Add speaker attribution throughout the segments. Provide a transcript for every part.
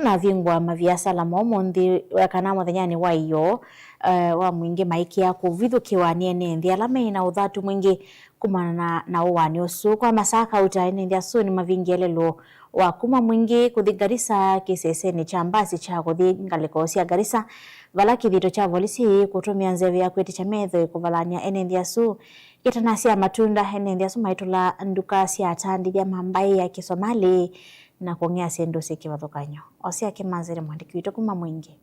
Speaker 1: na vingwa maviasa la momondi kana muthenyani wa iyo wa mwingi maiki ya kuvithukiwa ni enendi alame na uthatu mwingi kumana na uwani usu kwa masaka utaenendi asu ni mavingielelo wa kuma mwingi kuthi Garissa kiseseni cha mbasi cha kuthi ngaliko cia Garissa vala kithito cha polisi kutumia nzeve ya kweti cha metho kuvalania enendi asu gitanasia matunda enendi asu maitula nduka cia atandithia mambai ya Kisomali na kuongea sendo sikivathukanyo osia kimanzire mwandiki witu kuma mwingi.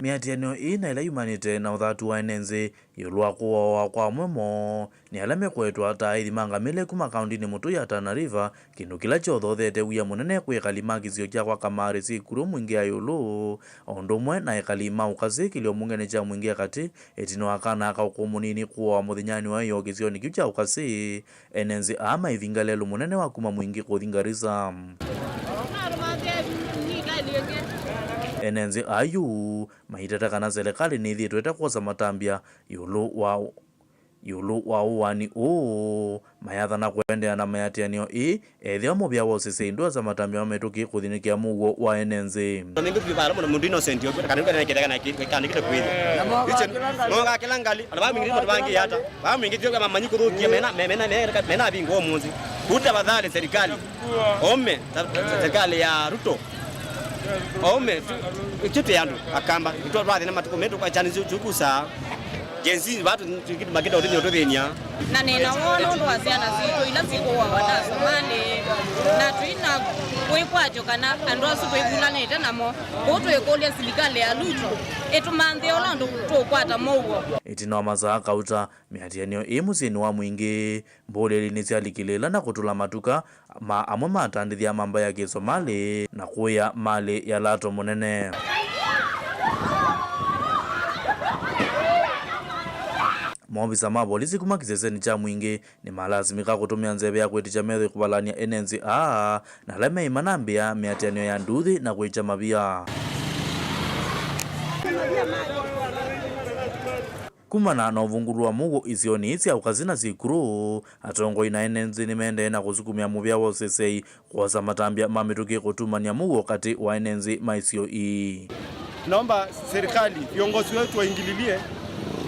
Speaker 2: Miatiano ina ila yumanite na uthatu wa enenzi yulwa kuwa kwa mwemo ni alame kwetwa ta ithimangamile kuma kaunti-ini mutu ya Tana River kindu kila chothothete wia munene kwikali kizio kya kwa kamari sikuru mwingi ya yulu ondumwe na ikalima ukasi kilio mungene cha mwingi kati etino akana akauko munini kuwa muthinyani wa yo kizio ni kya ukasi enenzi ama ivingalelu munene wa kuma mwingi kuthi Garissa. Enenzi ayu mahitata kana serikali ni thitwete kuosa matambia yulu wa uwani mayatha na kuendea na mayatianio ethio mubya wose seindo za matambia metuki kuthinikia mugo wa enenzi
Speaker 3: ningu bibara mo mundu innocent yo kana kana kete kana kite kwithe ngo kilangali aba mingi ndo bangi hata ba mingi tyo kama manyi kurukia mena bingo munzi kuta badhali serikali ome serikali ya Ruto ome kitu yandu akamba ito rwathe na matuko metu kwa chani zukusa genzi watu kitu magenda odini odovenia
Speaker 4: na nena wono ndo asiana zito ila ziko wa wada Somali na tuina kwekwajo kana andu asuko ibulane tena mo boto ekolia serikali ya Ruto etumanthe olando tokwata mowo
Speaker 2: etino maza kauta miatianio musini wa mwingi mboleli ni cialikilela na kutula matuka amwe matandithia mamba ya Kisomali na kuya mali ya lato munene. Maofisa ma polisi kuma kiseseni cha mwingi ni malazimika kutumia nzeve ya kweti cha metho kuvalania enenzi na leme imanambia miatianio ya nduthi na kuicha mavia. Kumana na uvunguru wa mugo isioni isi au kazina sikuru atongo ina enenzi ni mende na kusukumia muvya wose sei kuwasa matambia mamituki kutumania mugo kati wa enenzi maisio
Speaker 5: Naomba serikali viongozi wetu waingililie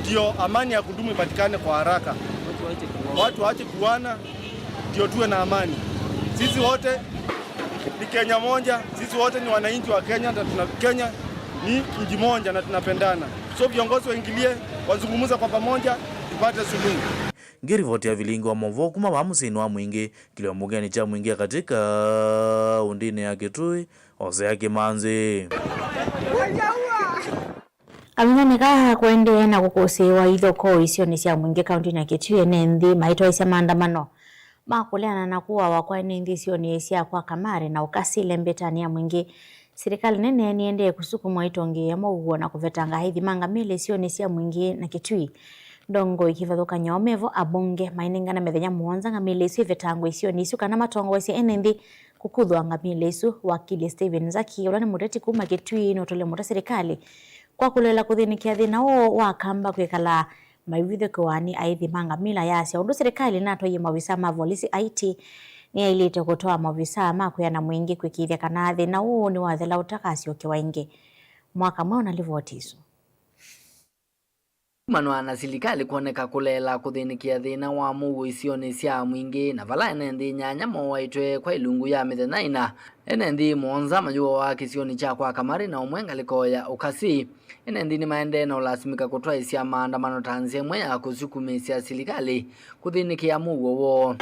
Speaker 5: ndio amani ya kudumu ipatikane kwa haraka. Watu waache kuana ndio tuwe na amani. Sisi wote ni Kenya moja, sisi wote ni wananchi wa Kenya na Kenya ni nchi moja na tunapendana. So viongozi waingilie, wazungumuza kwa pamoja tupate suluhu.
Speaker 2: Ngirivoti ya vilingo wa movo kuma wa musini wa mwingi kilio mugeni cha mwingi katika undine ya Kitui ose ya Kimanzi.
Speaker 1: Aminyanika kuendea na kukosewa ithoko isioni cia mwingi kaunti na Kitui enendi maitwa isia maandamano makuleana na kuwa wakwa enendi isioni cia kwa kamari na ukasile mbetania mwingi serikali nene niende kusukumwa itonge ya mauguo na kuvetanga hithi mangamile isioni cia mwingi na Kitui ndongo ikivathuka nyomevo abunge maininga na methenya muonza ngamile isu ivetangwa isioni isu kana matongo isia enendi kukuthwa ngamile isu wakili Steven Zaki ula ni mureti kuma Kitui no tole muta serikali kwa kulela kuthinikia thina wa kamba kwikala maivithukiwani aithi mangamila yasia undu serikali natwaie mavisa ma polisi IT ni ailite kutoa mavisa makuya na mwingi kwikithia kana thina ni wathela utakasio kiwaingi mwaka mwa unalivoti isu
Speaker 6: manwa na serikali kuoneka kulela kuthinikia thina wa mugu isioni cia mwingi na vala enendi nyanya mowaitwe kwa ilungu ya mithenya enendi muonza majuo wa kisioni cha kwa kamari na umwenga likoya ukasi enendi ni maende na ulasimika kutwa isia maandamano tanzia mwe ya kusukumisia serikali kuthinikia mugu wo.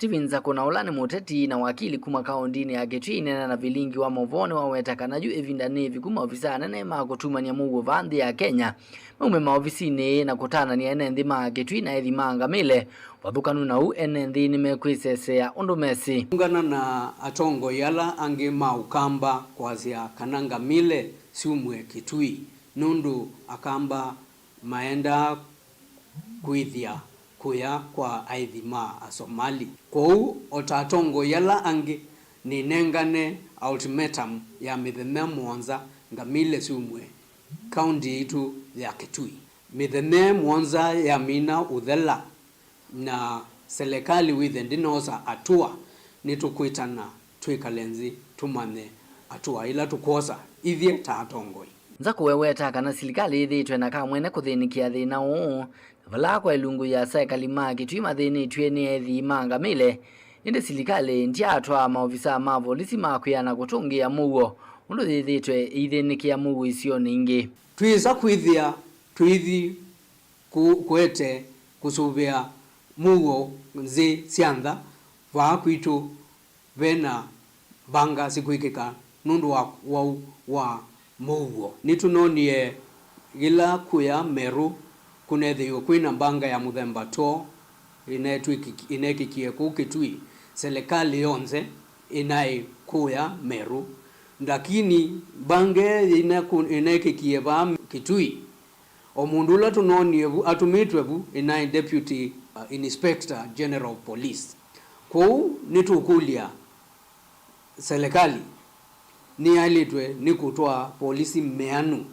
Speaker 6: Steven Zakona ulani muteti na wakili kuma kaundini ya Kitui nena na vilingi wa movone wa wetakana juu evinda nevi kuma ofisa nene makutumania mugo vandhi ya Kenya mume maofisini na kutana ni enendi ma Kitui na ethi mangamile wathukanu na u enendi nimekwisesea undumesi
Speaker 7: ungana na atongo yala ange maukamba kwazia kanangamile siumwe Kitui nundu akamba maenda kuithia kuya kwa aithima Somali kou otatongo yala ange ni nengane ultimatum ya mithenya muonza ngamile sumwe kaunti itu ya Kitui mithenya muonza ya mina uthela na serikali withe ndinoza atua nitukwitana twikalenzi tumane atua ila tukosa ithie ta atongoi
Speaker 6: nza kuweweta kana serikali ithitwe na kamwene kuthinikia thina uu vala kwa ilungu ya serikali ma Kitui mathinitwe ni ethi mangamile indi serikali ndiatwa maofisa ma polisi makwiyana kutungia muo undu thithitwe ithinikia muo isio ningi
Speaker 7: twiza kwithia twithi kwete kusuvia muo nzi siantha va kwitu vena banga sikuikika nundu wa muo nitunonie gila kuya Meru kunethiwa kwina banga ya muthemba to inekikie ku Kitui serikali yonze inai kuya Meru lakini bange inekikie va Kitui omundu la tunonie atumitwe bu inai deputy inspector general police ko nitukulia serikali ni alitwe ni kutwa polisi meanu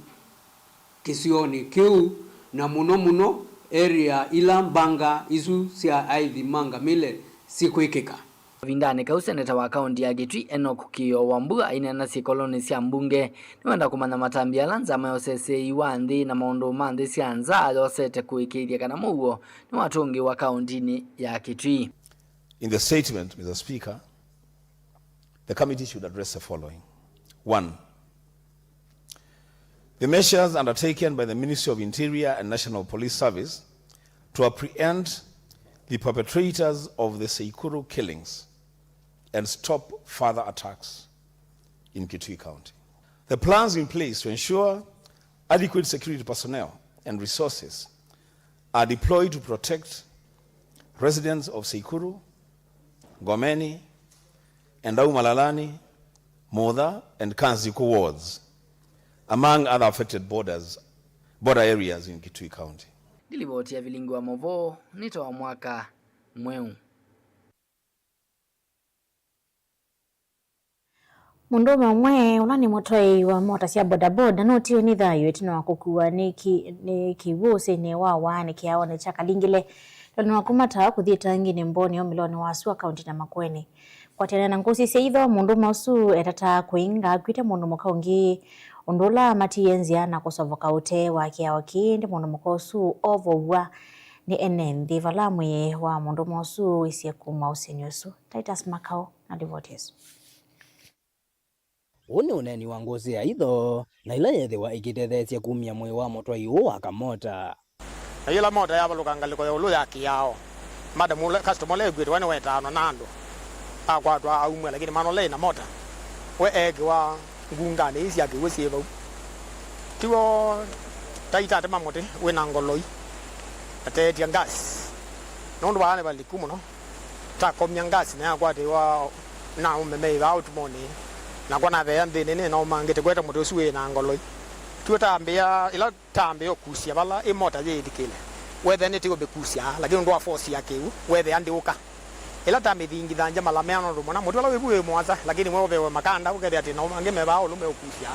Speaker 7: kisioni kiu na muno area ila banga isu sia aithi mangamile sikuikika
Speaker 6: vindane ka useneta wa kaunti ya Kitui Enoch Kio Wambua inena si koloni cia mbunge niwenda kumana matambia lanza mayosese iwanthi na maundu manthi cia nza yosete kuikiria kana muo ni watungi wa kaunti ya Kitui.
Speaker 8: In the statement, Mr. Speaker, the committee should address the following. 1. The measures undertaken by the Ministry of Interior and National Police Service to apprehend the perpetrators of the Seikuru killings and stop further attacks in Kitui County. The plans in place to ensure adequate security personnel and resources are deployed to protect residents of Seikuru, Gomeni, Endau Malalani, Modha, and Kanziku wards, among other affected border areas in Kitui County.
Speaker 6: Diliboti ya vilingu wa Movo, nito wa mwaka mweu.
Speaker 1: Mundu mwe unani motoi wa mota cia bodaboda no tio ni thayo etino wakukua ni kiwose ne wawa ni kiaone cha kalingile tono wakumata kuthita ngine mboni omiloni wasu akaunti na Makueni kwa tena na ngosi seitho mundu mausu etata kuinga kwite mundu mukaungi ondula matienzia na kusovoka ute wakia wakindi mundu mukosu ovowa ni enendi valamwe wa mundu mausu isie kuma usenyosu Titus Makao na Devotees.
Speaker 9: Une uneni wa ngozi ya itho na ila yethiwa ikitethetie kumia mwe wa motoi uo wa kamota.
Speaker 10: Ila mota ya balukangaliko ya ulu ya kiao. Madamu customer le gwitu wani wetano nando. Akwatwa aumwe lakini mano le na mota. We egi wa ngungane isi yaki we sieva. Tiwo taita tema mote we nangoloi. Ate tia gas. Nondo wane bali kumuno. Ta komnya gas na akwate wa na umeme wa utumoni. Na kwa na ve ndene ne no mangete kweta moto suwe na ngoloi tuta mbia ila tambio kusia bala e mota je dikile whether ne tigo be kusia lakini ndo force yake whether andi uka ila tambi dingi danja mala meano ndo mona moto la wewe mwaza lakini mwe we makanda ukede ati no mange me ba olume kusia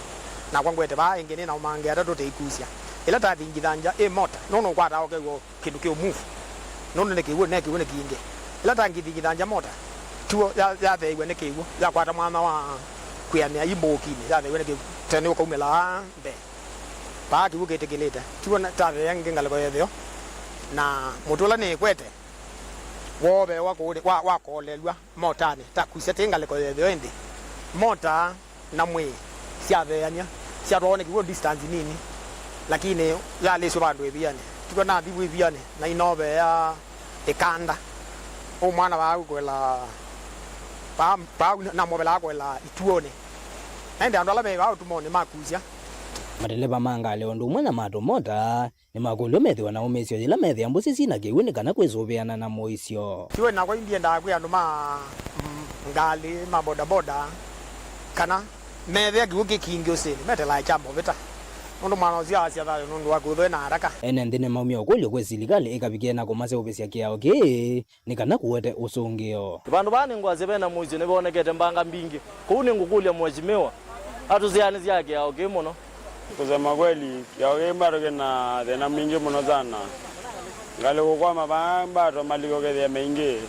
Speaker 10: na kwa ngwete ba ingene na mange ata te kusia ila ta dingi danja e mota no kwa ta okay go kindu ke move no ne ke kinge ila ta dingi danja mota tuo ya ve we ne ke ya kwa ta mwana wa kuya ibo kini ya wene ke tene ko umela be pa ki buke tekeleta tuona tave yange ngalako yevyo na mutola ne kwete wobe wako lelwa motane takusia tengaleko yevyo ende mota na mwe siave yanya siarone kiwo distance nini lakini ya leso bandu ebiane tukona bibu ebiane na inobe ya ekanda o mwana wa kwela pa na mobela kwela ituone ende andala be ba utumone makusia
Speaker 9: madeleba mangale ondu mwana mato mota ni makulu methiwa na umesio ila methi ambusi sina kiwini kana kwezobeana na moisio
Speaker 10: tiwe na kwa indie nda kwa andu ma ngali ma boda kana methi akiuki kingi usini metela chambo vita ondu mwana ozia asia thale nundu wakutho na haraka
Speaker 9: ene ndine maumia okulyo kwe serikali ikabikiana kumase ubesia kiao ki ni kana kuwete usungio
Speaker 11: bandu bani ngwaze bena muzi ne bonekete mbanga mbingi kuni ngukulia mheshimiwa atuziani zake yao kimono
Speaker 12: kusema kweli yao maroge na tena mingi mno sana Ngalo kwa mabamba to maliko ke mengi.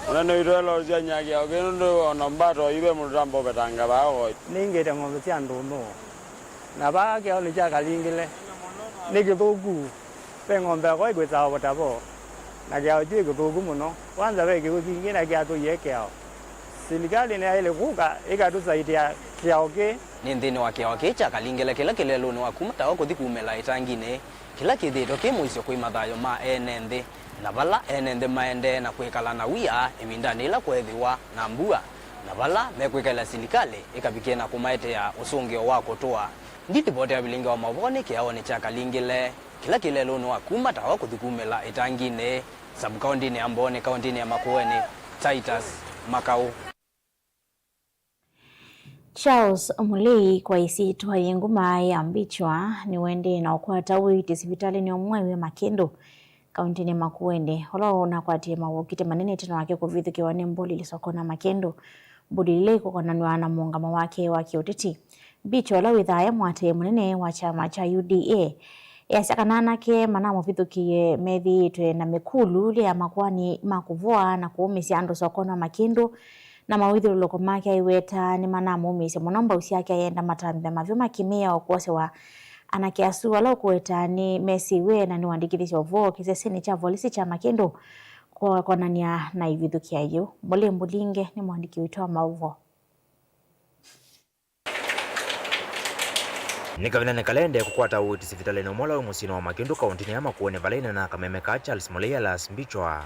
Speaker 12: Ona no irelo zia nyagi ya ke ndo onombato ibe mutambo betanga bawo.
Speaker 13: Ninge de ngombe tia ndono. Na ba ke oli ja kalingile. Nige bogu. Pe ngombe ko igwe za botabo. Na ke oje go bogu muno. Kwanza be ke uzingi na ke ato yeke ao. Serikali ne ile kuka ikatusaidia kiaoke
Speaker 9: ni nthini wa kiaoke cha kalingile kila kilelo ni wakumata wako thikumela itangine kila kithito kimwisyo kwi mathayo ma ene nthi na vala ene nthi maende na kwikala na wia iwindani ila kwethiwa na mbua na vala mekwikala serikali ikabikie na kumaetea usungio wa kutua nditipote ya bilinga wa mavoni kiaone cha kalingile kila kilelo ni wakumata wako thikumela itangine sabu kaundini ya Mboni kaundini ya Makueni Titus Makau.
Speaker 1: Charles Mulei kwa isi tuhayengu mai ambichwa ni wende na ukwata witi sipitali ni omwewe Makendo kauntini Makueni holo na kwa tima wukite manene tena wake kuvithi kiwane mboli lisokona Makendo mbuli leko kwa nanuana muungama wake waki utiti bicho la withaya mwate munene wa chama cha UDA yasakanana ke manamo vithukie methi itwe na mikulu ya makwani makuvua na kuumisia andu sokona Makendo na mawithu loko make aiweta ni manamo umisi munomba usiake ayenda matambe mavyuma kimia okuose wa anakiasu wala kuweta ni mesiwe na ni wandikithisha uvo kiseseni cha volisi cha Makendo kwa nania na ivithukia iyo mbole mbulinge ni mwandiki witoa mauvo.
Speaker 14: Nikavina kalende kukwata uti sivitale no mola musino wa Makendo kauntini ya Makueni valaina na kamemeka Charles Mulei alas mbichwa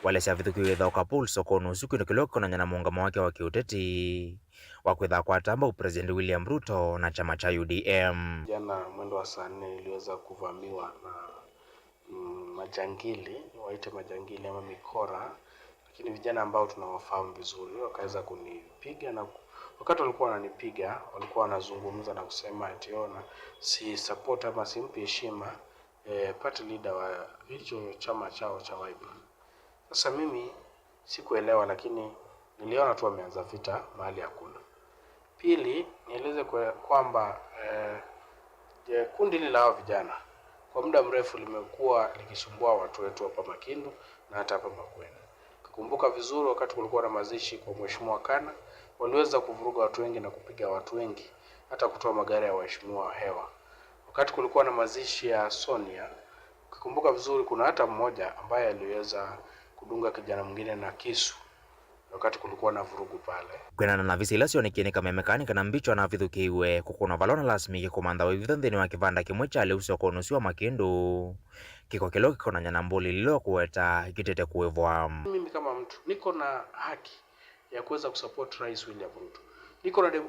Speaker 14: wale savithukiwe thauka pulso kono siku ino kiloko na nyana muungama wake wa kiuteti wakwitha kwa tamba President William Ruto na chama cha UDM.
Speaker 15: Jana mwendo wa saa 4 iliweza kuvamiwa na majangili, waite majangili ama mikora, lakini vijana ambao tunawafahamu vizuri wakaweza kunipiga, na wakati walikuwa wananipiga walikuwa wanazungumza na kusema ati ona si support ama simpi heshima party leader wa hicho chama chao cha Wiper. Sasa mimi sikuelewa, lakini niliona tu wameanza vita mahali hakuna. Pili, nieleze kwamba kundi hili la vijana kwa muda mrefu limekuwa likisumbua watu wetu hapa Makendo na hata hapa Makueni. Kukumbuka vizuri wakati kulikuwa na mazishi kwa Mheshimiwa Kana, waliweza kuvuruga watu wengi na kupiga watu wengi, hata kutoa magari ya waheshimiwa hewa. Wakati kulikuwa na mazishi ya Sonia, kukumbuka vizuri kuna hata mmoja ambaye aliweza kudunga kijana mwingine na kisu wakati kulikuwa na vurugu pale.
Speaker 14: Kwenana na visi ilasio nikieni kamemekani kana mbichwa na vithukiwe kukuna valona lasmi kikomanda wa ivithonthini wa kivanda kimwe cha leusi wakonusi wa Makendo kiko kilo kikona nyana mbuli lilo kuweta kitete kuwevwa.
Speaker 15: Mimi kama mtu niko na haki ya kuweza kusupport Rais William Ruto.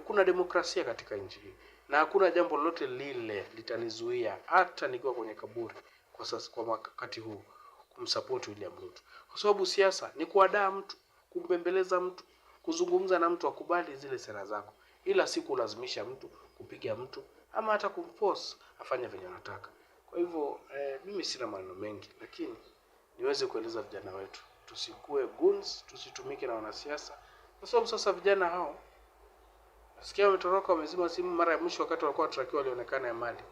Speaker 15: Kuna demokrasia katika nchi hii na hakuna jambo lolote lile litanizuia hata nikiwa kwenye kaburi kwa sasa kwa wakati huu kumsupport William Ruto. Kwa sababu siasa ni kuadaa mtu, kumbembeleza mtu, kuzungumza na mtu akubali zile sera zako, ila si kulazimisha mtu, kupiga mtu ama hata kumforce afanye vile anataka. Kwa hivyo mimi sina maneno mengi, lakini niweze kueleza vijana wetu tusikue goons, tusitumike na wanasiasa, kwa sababu sasa vijana hao nasikia wametoroka, wamezima simu. Mara ya mwisho wakati walikuwa trakiwa walionekana ya mali.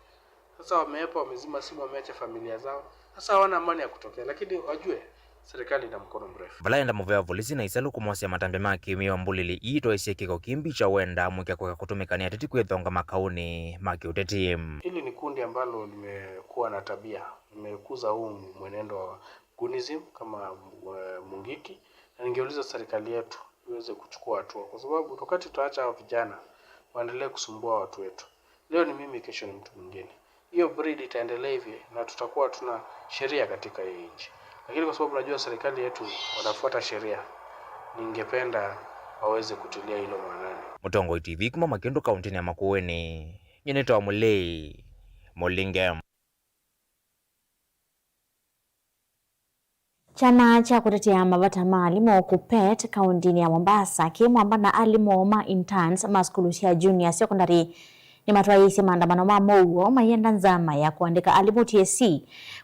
Speaker 15: Sasa wameepa, wamezima simu, wameacha familia zao. Sasa hawana amani ya kutokea, lakini wajue serikali ina mkono mrefu.
Speaker 14: Valaenda muvea polisi na isalu kumwasya matambe maki miwa mbulili ito isi kiko kimbi cha wenda mwkia kwa kutumikani atiti kwethonga makauni maki uteti.
Speaker 15: Hili ni kundi ambalo limekuwa na tabia, limekuza huu mwenendo wa gunism kama Mungiki, na ningeuliza serikali yetu iweze kuchukua hatua, kwa sababu wakati tutaacha hao vijana waendelee kusumbua watu wetu, leo ni mimi, kesho ni mtu mwingine, hiyo breed itaendelea hivi na tutakuwa tuna sheria katika hii nchi. Lakini kwa sababu najua serikali yetu wanafuata sheria, ningependa waweze kutilia hilo maanani.
Speaker 14: Mutongo TV kuma Makendo kauntini ya Makueni, nyenetoa Mulei Molinge.
Speaker 1: Chama cha kutetea mavata maalimo KUPPET kauntini ya Mombasa kimwamba na alimo ma interns maskulu ya junior secondary ni matwaisi maandamano mamogo mayenda nzama ya kuandika alimu TSC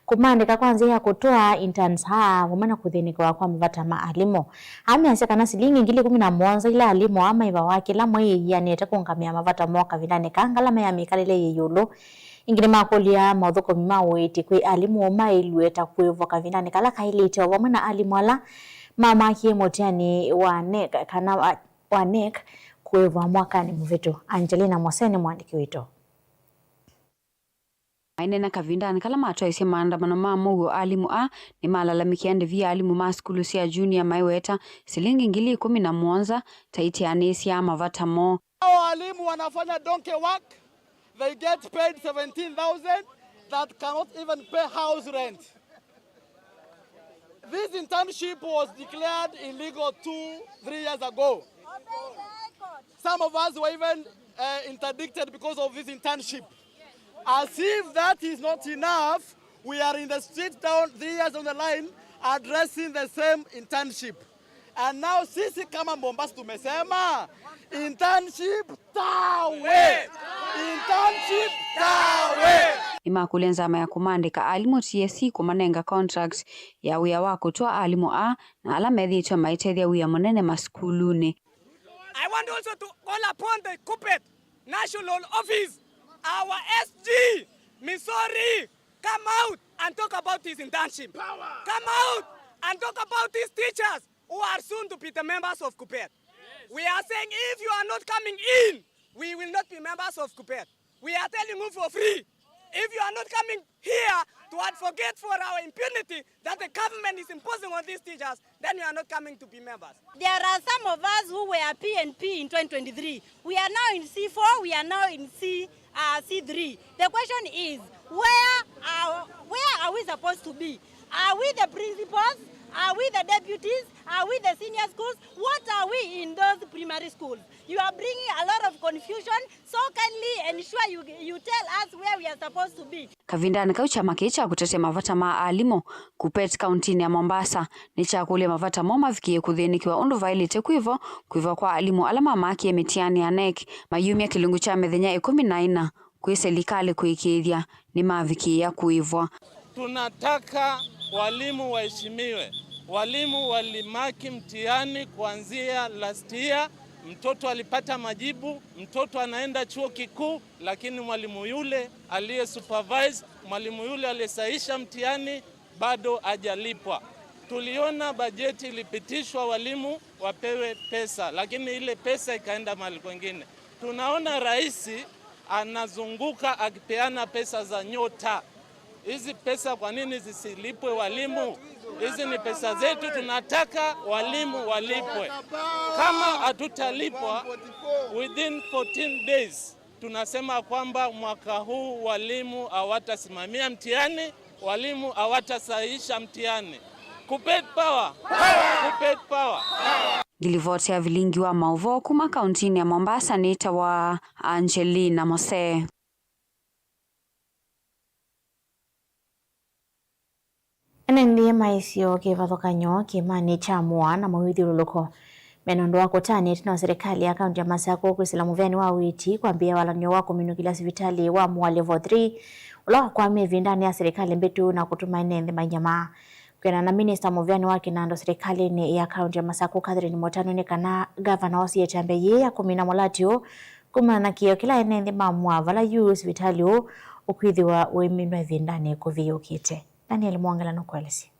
Speaker 1: kumandika kwanza ya kutoa interns kumana kuthinika kwa mavata maalimo ameasekana silingi ngili 11 ila alimo ama iba wake la mwe yani atakungamia mavata moka vilane kangala mayami kalile yeyolo ingine makolia mauthukomi ma witi kwi alimu mailweta kwivo kavindani kala kailite wamwe na alimu ala mamakie motiani wa NEC kana wa NEC kwivo mwakani muvitu. Angelina Mwaseni mwandiki wito.
Speaker 16: Ainena kavindani kala matwaisya maandamano ma mugo alimu a ni malalamikia via alimu ma skulu cia junior maiweta silingi 17,000 taiti anesia mavata mo.
Speaker 5: Walimu wanafanya donkey work, they get paid 17,000 that cannot even pay house rent. This internship was declared illegal 2-3 years ago. Some of us were even interdicted because of this internship. As if that is not enough, we are in the street down 3 years on the line addressing the same internship. And now sisi kama Mombasa tumesema internship tawe! Internship tawe!
Speaker 16: Imakulenza maya kumandika alimu TSC kumanenga contracts ya wia wako toa alimu a na ala medhito maitethia wia monene maskuluni.
Speaker 17: I want also to call upon the Kuppet National Office, our SG, Missouri, come out and talk about this internship. Power. Come out and talk about these teachers who are soon to be the members of Kuppet. We are saying if you are not coming in, we will not be members of Kuppet. We are telling you for free. If you are not coming here to advocate for our impunity that the government is imposing on these teachers, then you are not coming to be members.
Speaker 18: There are some of us who were PNP in 2023. We are now in C4, we are now in C3. The question is, where are we supposed to be? Are we the principals? Are we the deputies? Are we the senior schools? What are we in those primary schools? You are bringing a lot of confusion, so kindly ensure you tell us where we are supposed to be.
Speaker 16: Kavindani kau chama kicha kutetea mavata ma alimu Kuppet County ya Mombasa ni cha kulia mavata moma vikie kuthinikiwa undu vailite kuivo kwa alimu alama maki mitiani ya NEC mayumia kilungu cha methenya 14 kwi serikali kuikithia ni maviki ya kuivwa.
Speaker 19: Tunataka walimu waheshimiwe. Walimu walimaki mtihani kuanzia last year, mtoto alipata majibu, mtoto anaenda chuo kikuu, lakini mwalimu yule aliye supervise, mwalimu yule aliyesahisha mtihani bado hajalipwa. Tuliona bajeti ilipitishwa walimu wapewe pesa, lakini ile pesa ikaenda mahali kwingine. Tunaona rais anazunguka akipeana pesa za nyota. Hizi pesa kwa nini zisilipwe walimu? Hizi ni pesa zetu, tunataka walimu walipwe. Kama hatutalipwa within 14 days, tunasema kwamba mwaka huu walimu hawatasimamia mtihani, walimu hawatasahihisha mtihani. Kuppet power! Kuppet power!
Speaker 16: Gilivotea vilingi wa mauvo kuma kauntini ya Mombasa nita wa Angelina Mwaseni.
Speaker 1: Enendiye maisio kivathokanyo kimani cha mwana mawithiruluko menondo wako tani na serikali ya kaunti ya Masako kwisila muvyani wa witi kwambia walanyo wako minukila sivitali wa mwa level 3 ula kwa mevi ndani ya serikali mbetu na kutuma inende manyama kwena na minister muvyani wake nando serikali ni ya kaunti ya Masako Catherine Motano ni kana governor osie chambe ye ya kumina molatio kumana kiyo kila inende mamwa vala yu sivitali ukwithiwa uiminwa vindani kuviyukite. Daniel Mwangala nokwelesi.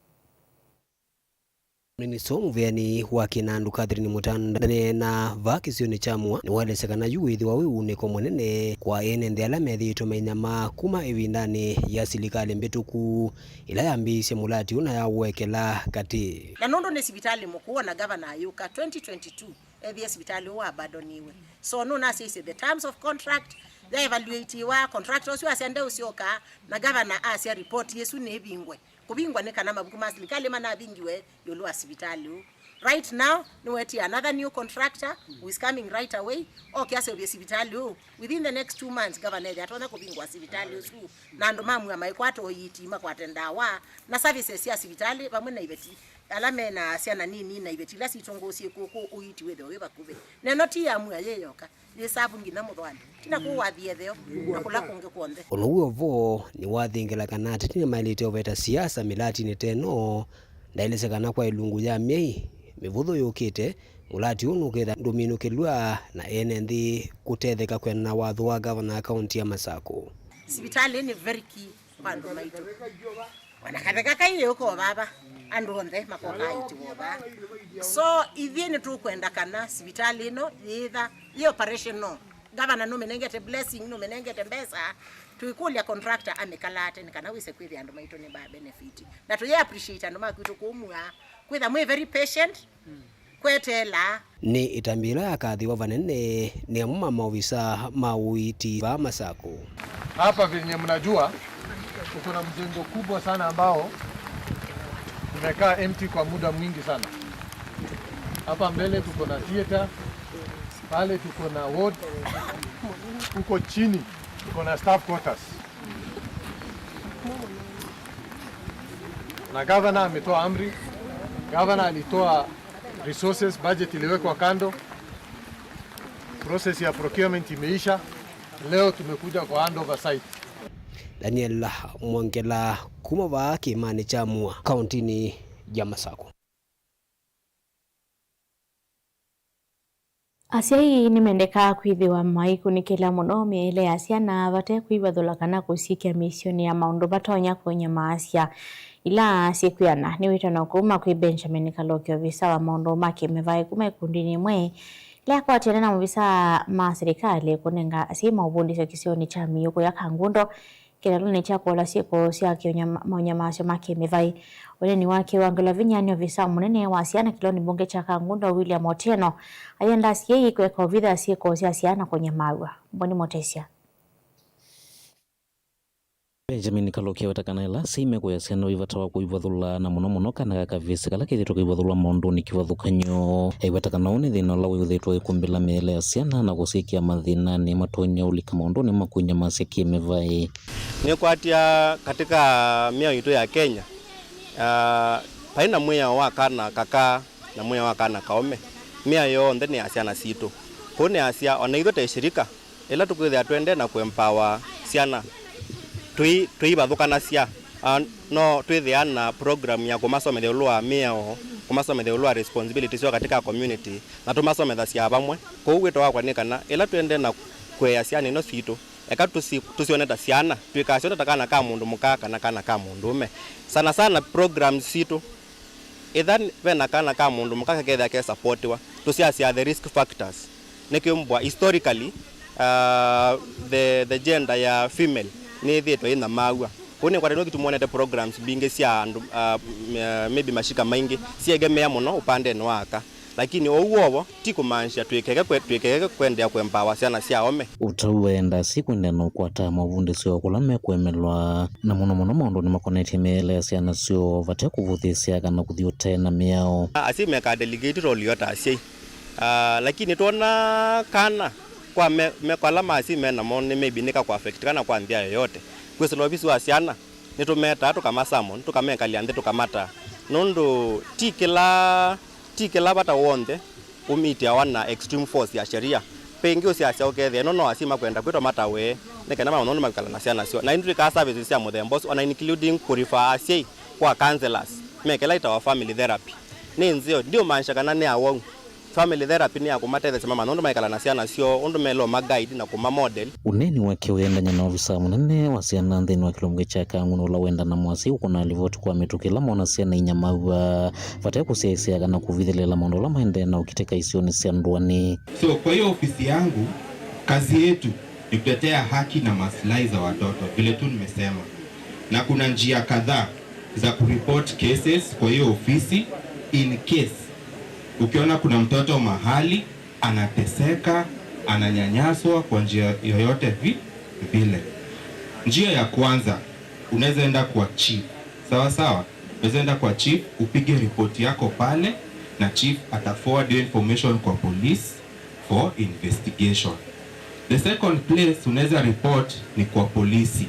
Speaker 20: Minister muvyani wa Kinandu Catherine Motano na vakisioni chamwa ni walesekana yuwithi wa wiuniko munene kwa enende ala methito mainyama kuma ivindani ya serikali mbetuku ila yambisye mulati una yawekela kati.
Speaker 21: Na nondo ne sibitali mukuwa na governor ayuka 2022 ethia sibitali wa abandoniwe. So no na says the terms of contract they evaluate wa contractors wa sende usioka na governor asia report yesu ne bingwe kubingwa ne kana mabuku ma serikali mana bingiwe yolo asibitali. Right now niweti another new contractor who is coming right away okay ase obi sibitali within the next 2 months governor atona kubingwa sibitali su na ndo mamu ya maikwato yitima kwatenda wa na services ya sibitali pamwe na ibeti alame na asiana nini na ibeti la sitongosie kuko uyiti wedo weba kuve na noti ya mu yeyoka yesabu ngina muthwani tina kuwathie theo na kula kunge kuonde
Speaker 20: onuwo vo ni wathingela kana tina mailite oveta siasa milati ni teno ndailesekana kwa ilungu ya mei mivutho yukite mulati unu ketha nduminukilwa na enenthi kutetheka kwena watho wa governor county ya Masako.
Speaker 21: sibitali ni very key kwa ndo maitu wanakabeka kai uko baba andonde makoka iti boba so idhini tu kwenda kana sibitali no either the operation no governor no menengete blessing no menengete mbesa tuikulia contractor amekalate nikana wise kwithi ando maitu ni ba benefit na tu appreciate ando makwitu kumwa kwitha mwe very patient kwetela
Speaker 20: ni itambira yakathiwa vanene ni amuma maofisa mauiti va Masako.
Speaker 5: Hapa vyenye mnajua tuko na mjengo kubwa sana ambao umekaa empty kwa muda mwingi sana. Hapa mbele tuko na theater, pale tuko na ward, huko chini tuko na staff quarters. Na governor ametoa amri, governor alitoa resources, budget iliwekwa kando, process ya procurement imeisha, leo tumekuja kwa handover site.
Speaker 20: Daniel Mwongela kuma va Kimani Chamua, kauntini ya Masako.
Speaker 1: Asiai nimendeka kwithiwa maikunikila muno miele asia na vate kwivathula kana kusikia misioni ya maundu batonya kwenye maasia ila sikuyana ni witano kuma kwi Benjamin Kalokyo visa wa maundu make mevai kuma ikundini mwe ila kwa tena na mvisa ma serikali kunenga asima ubundi sa kisioni cha miyuko ya Kangundo kila lune cha kola siku sia kionya maasio make mevai Wale wake wangela vinyanyo visa munene wa asiana kiloni mbunge cha Kangundo William Otieno ayenda asiye kwa COVID asiye kwa asiana kwenye mawa mboni Motesia.
Speaker 3: Benjamin Kalokyo watakanaila sime kwa yasiana wivatawa kuivathula na muno kana kakavisi kala kithito kuivathula maundu ni kivathukanyo watakanaone thina la withitwa ikumbila meele yasiana na gusikia mathina ni matonya ulika maundu ni makunya masiki mevai
Speaker 22: ni kwatia katika mia itu ya Kenya paina mwea wa kana kaka na mwea wa kana kaome mia yo ndene asiana situ kone asia onaitho te shirika ila tukwithia twende na kuempower siana tui bathukana cia no twithia na program ya kumasomethia ulwa miao kumasomethia ulwa responsibilities yo katika community na tumasomethia cia bamwe ko gwito wakwa ni kana ila twende na kwea siana no situ eka tusioneta siana twikasiona kana ka mundu mukaka na kana ka mundu ume sana programs situ ethan vena kana ka mundu mukaka ketha ke supportwa tusiasia the risk factors nekiumbwa historically the gender ya female ni thitwa ina maua kuni kwa reno kitumwonete programs binge cia maybe mashika maingi siegemea muno upande no waka lakini ouwo tikumanisha twikeke kwendea kwempower ciana cia ome
Speaker 3: utawenda sikwenda no kwata mavundi sio kulame kwemelwa na muno maundu ni makonetie meele ciana cio vate kuvuthisia kana kuthio tena miao
Speaker 22: asime ka delegate role yota asie lakini tona kana kwa mekwala masime na mone maybe nika kwa affect kana kwa ndia yoyote kwese lobisi wa ciana nitumeta tukama summon tukamekalia nde tukamata nondo tikela bata wonde umiti awana extreme force ya sheria pengi usiasia ukethe no asima kwenda kwito matawe nekana maono makala na ciana cio na indri ka services ya muthembos ona including kurifa asia kwa counselors mekela ita wa family therapy ni nzio ndio manisha kana ne awo family therapy ni akumathethe sema maono makala na ciana cio undu melo guide na kuma model
Speaker 3: uneni wake wenda na ofisa munene wa ciana nthini wa kilomge cha Kangundo la wenda na mwasi ukona alivoti kwa mitukila mona ciana inyamawa vate kusesia kana kuvithilela maundu la maende na ukiteka isioni cia ndwani
Speaker 23: so kwa hiyo ofisi yangu kazi yetu ni kutetea haki na maslahi za watoto vile tu nimesema na kuna njia kadhaa za kureport cases kwa hiyo ofisi in case ukiona kuna mtoto mahali anateseka ananyanyaswa kwa njia yoyote vile. Njia ya kwanza unaweza enda kwa chief. Sawa. Unaweza enda kwa chief upige report yako pale na chief ataforward your information kwa police for investigation. The second place unaweza report ni kwa polisi.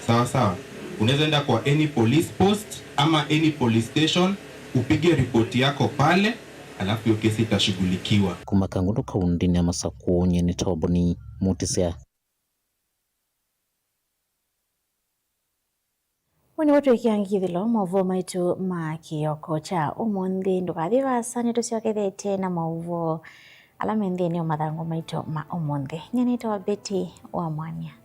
Speaker 23: Sawa. Unaweza enda kwa any police post ama any police station upige report yako pale alafu hiyo kesi itashughulikiwa.
Speaker 3: Kuma Kangundo kaundini ya Masako nyeni Toboni Motesia.
Speaker 1: Wani watu ikiangithilo mauvo maitu makioko cha umundi ndukathiva sani tusiokethete na mauvo alamenthi ni umathango maitu ma umundi nyeni to Betty wa Mwanya.